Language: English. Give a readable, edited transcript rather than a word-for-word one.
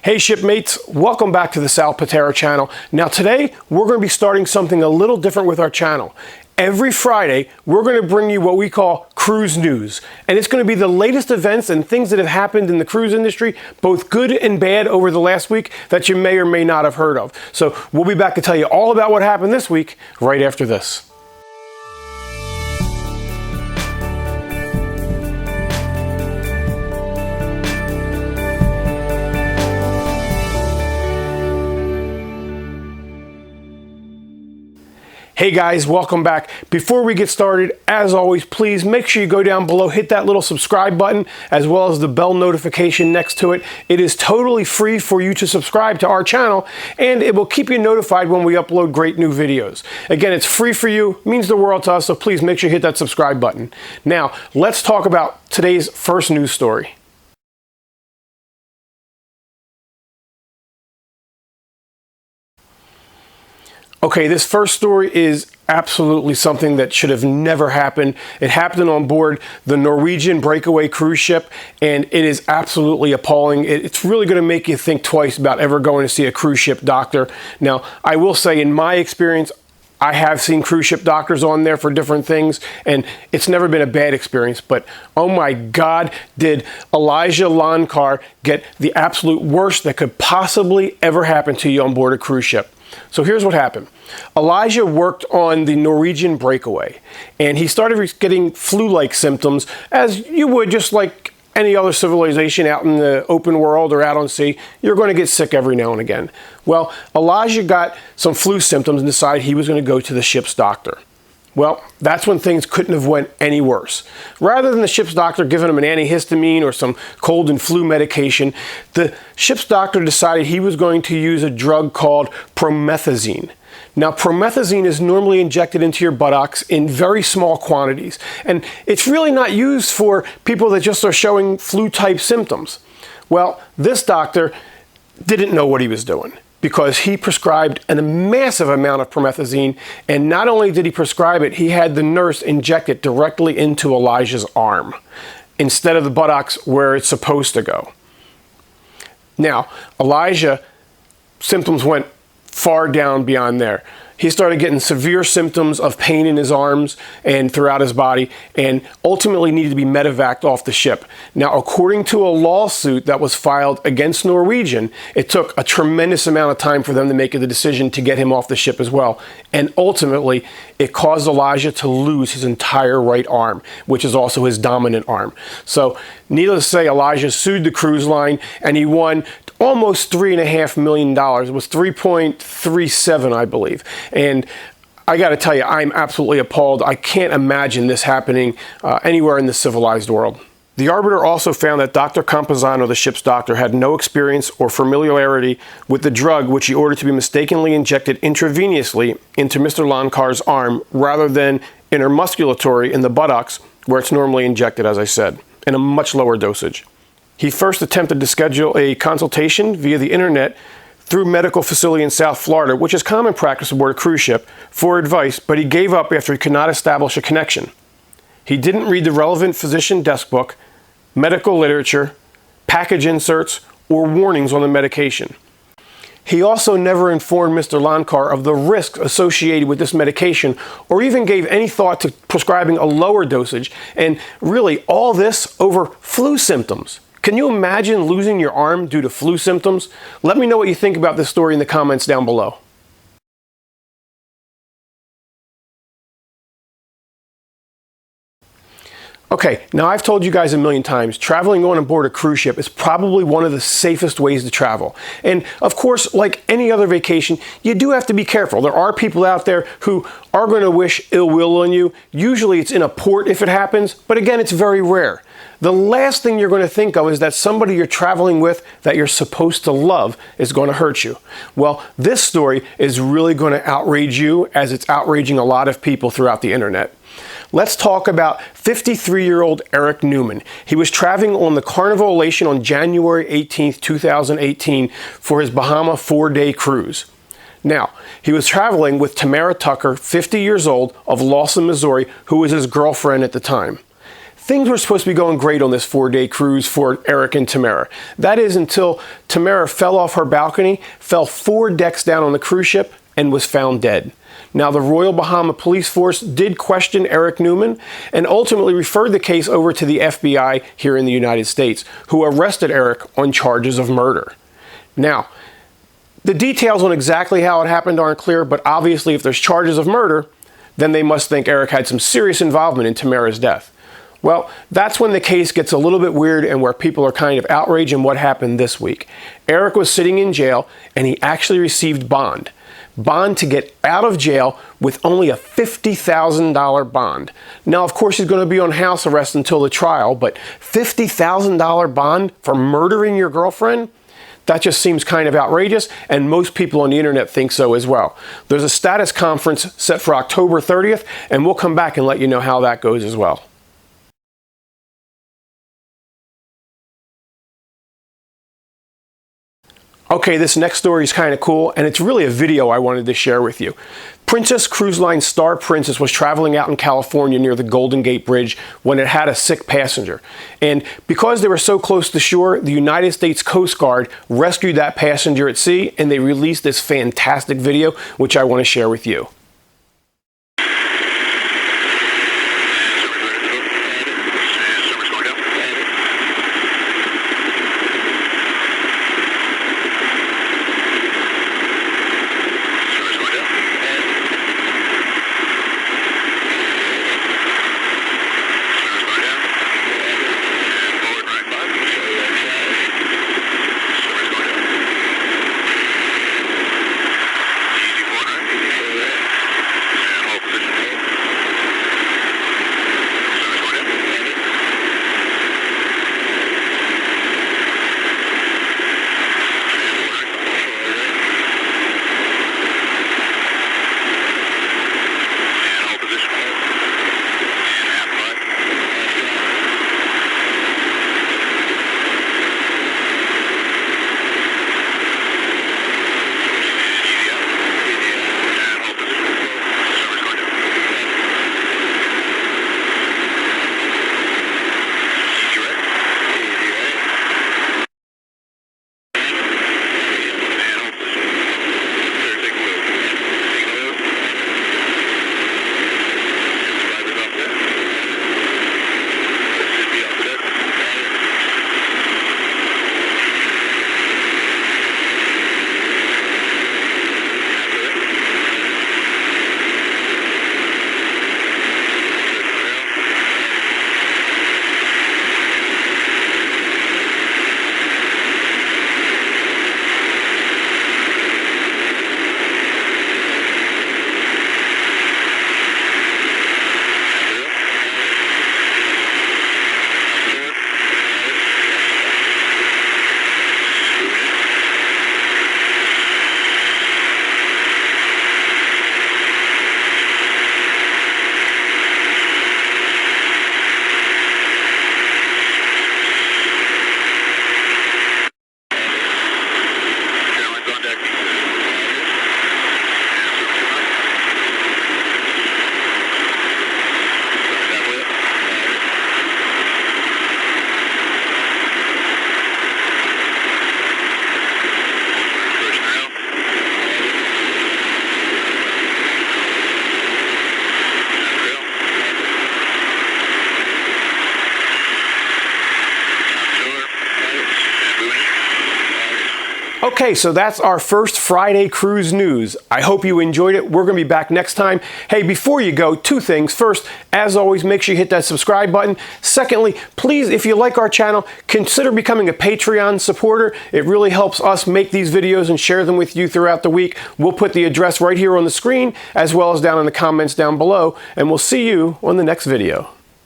Hey shipmates, welcome back to the Sal Pitera channel. Now today, we're going to be starting something a little different with our channel. Every Friday, we're going to bring you what we call cruise news. And it's going to be the latest events and things that have happened in the cruise industry, both good and bad over the last week that you may or may not have heard of. So we'll be back to tell you all about what happened this week right after this. Hey guys, welcome back. Before we get started, as always, please make sure you go down below, hit that little subscribe button, as well as the bell notification next to it. It is totally free for you to subscribe to our channel, and it will keep you notified when we upload great new videos. Again, it's free for you, means the world to us, so please make sure you hit that subscribe button. Now, let's talk about today's first news story. Okay, this first story is absolutely something that should have never happened. It happened on board the Norwegian Breakaway cruise ship, and it is absolutely appalling. It's really going to make you think twice about ever going to see a cruise ship doctor. Now, I will say, in my experience, I have seen cruise ship doctors on there for different things, and it's never been a bad experience. But oh my God, did Elijah Lankar get the absolute worst that could possibly ever happen to you on board a cruise ship. So here's what happened. Elijah worked on the Norwegian Breakaway, and he started getting flu-like symptoms, as you would just like any other civilization out in the open world or out on sea. You're going to get sick every now and again. Well, Elijah got some flu symptoms and decided he was going to go to the ship's doctor. Well, that's when things couldn't have went any worse. Rather than the ship's doctor giving him an antihistamine or some cold and flu medication, the ship's doctor decided he was going to use a drug called Promethazine. Now, Promethazine is normally injected into your buttocks in very small quantities, and it's really not used for people that just are showing flu-type symptoms. Well, this doctor didn't know what he was doing, because he prescribed a massive amount of Promethazine, and not only did he prescribe it, he had the nurse inject it directly into Elijah's arm instead of the buttocks where it's supposed to go. Now, Elijah's symptoms went far down beyond there. He started getting severe symptoms of pain in his arms and throughout his body, and ultimately needed to be Medivac'd off the ship. Now, according to a lawsuit that was filed against Norwegian, it took a tremendous amount of time for them to make the decision to get him off the ship as well. And ultimately, it caused Elijah to lose his entire right arm, which is also his dominant arm. So, needless to say, Elijah sued the cruise line, and he won almost $3.5 million. It was 3.37, I believe. And I got to tell you, I'm absolutely appalled. I can't imagine this happening anywhere in the civilized world. The arbiter also found that Dr. Campazano, the ship's doctor, had no experience or familiarity with the drug which he ordered to be mistakenly injected intravenously into Mr. Lankar's arm rather than intermusculatory in the buttocks, where it's normally injected, as I said, in a much lower dosage. He first attempted to schedule a consultation via the internet through a medical facility in South Florida, which is common practice aboard a cruise ship, for advice, but he gave up after he could not establish a connection. He didn't read the relevant physician desk book, medical literature, package inserts, or warnings on the medication. He also never informed Mr. Lankar of the risks associated with this medication, or even gave any thought to prescribing a lower dosage, and really all this over flu symptoms. Can you imagine losing your arm due to flu symptoms? Let me know what you think about this story in the comments down below. Okay, now I've told you guys a million times, traveling on board a cruise ship is probably one of the safest ways to travel. And of course, like any other vacation, you do have to be careful. There are people out there who are going to wish ill will on you. Usually it's in a port if it happens, but again, it's very rare. The last thing you're going to think of is that somebody you're traveling with that you're supposed to love is going to hurt you. Well, this story is really going to outrage you, as it's outraging a lot of people throughout the internet. Let's talk about 53-year-old Eric Newman. He was traveling on the Carnival Elation on January 18th, 2018 for his Bahama 4-day cruise. Now, he was traveling with Tamara Tucker, 50 years old, of Lawson, Missouri, who was his girlfriend at the time. things were supposed to be going great on this 4-day cruise for Eric and Tamara. That is until Tamara fell off her balcony, fell 4 decks down on the cruise ship, and was found dead. Now, the Royal Bahama Police Force did question Eric Newman and ultimately referred the case over to the FBI here in the United States, who arrested Eric on charges of murder. Now, the details on exactly how it happened aren't clear, but obviously if there's charges of murder, then they must think Eric had some serious involvement in Tamara's death. Well, that's when the case gets a little bit weird and where people are kind of outraged in what happened this week. Eric was sitting in jail and he actually received bond to get out of jail with only a $50,000 bond. Now, of course, he's going to be on house arrest until the trial, but $50,000 bond for murdering your girlfriend? That just seems kind of outrageous, and most people on the internet think so as well. There's a status conference set for October 30th, and we'll come back and let you know how that goes as well. Okay, this next story is kind of cool, and it's really a video I wanted to share with you. Princess Cruise Line Star Princess was traveling out in California near the Golden Gate Bridge when it had a sick passenger. And because they were so close to shore, the United States Coast Guard rescued that passenger at sea, and they released this fantastic video, which I want to share with you. Okay, so that's our first Friday cruise news. I hope you enjoyed it. We're going to be back next time. Hey, before you go, 2 things. First, as always, make sure you hit that subscribe button. Secondly, please, if you like our channel, consider becoming a Patreon supporter. It really helps us make these videos and share them with you throughout the week. We'll put the address right here on the screen, as well as down in the comments down below, and we'll see you on the next video.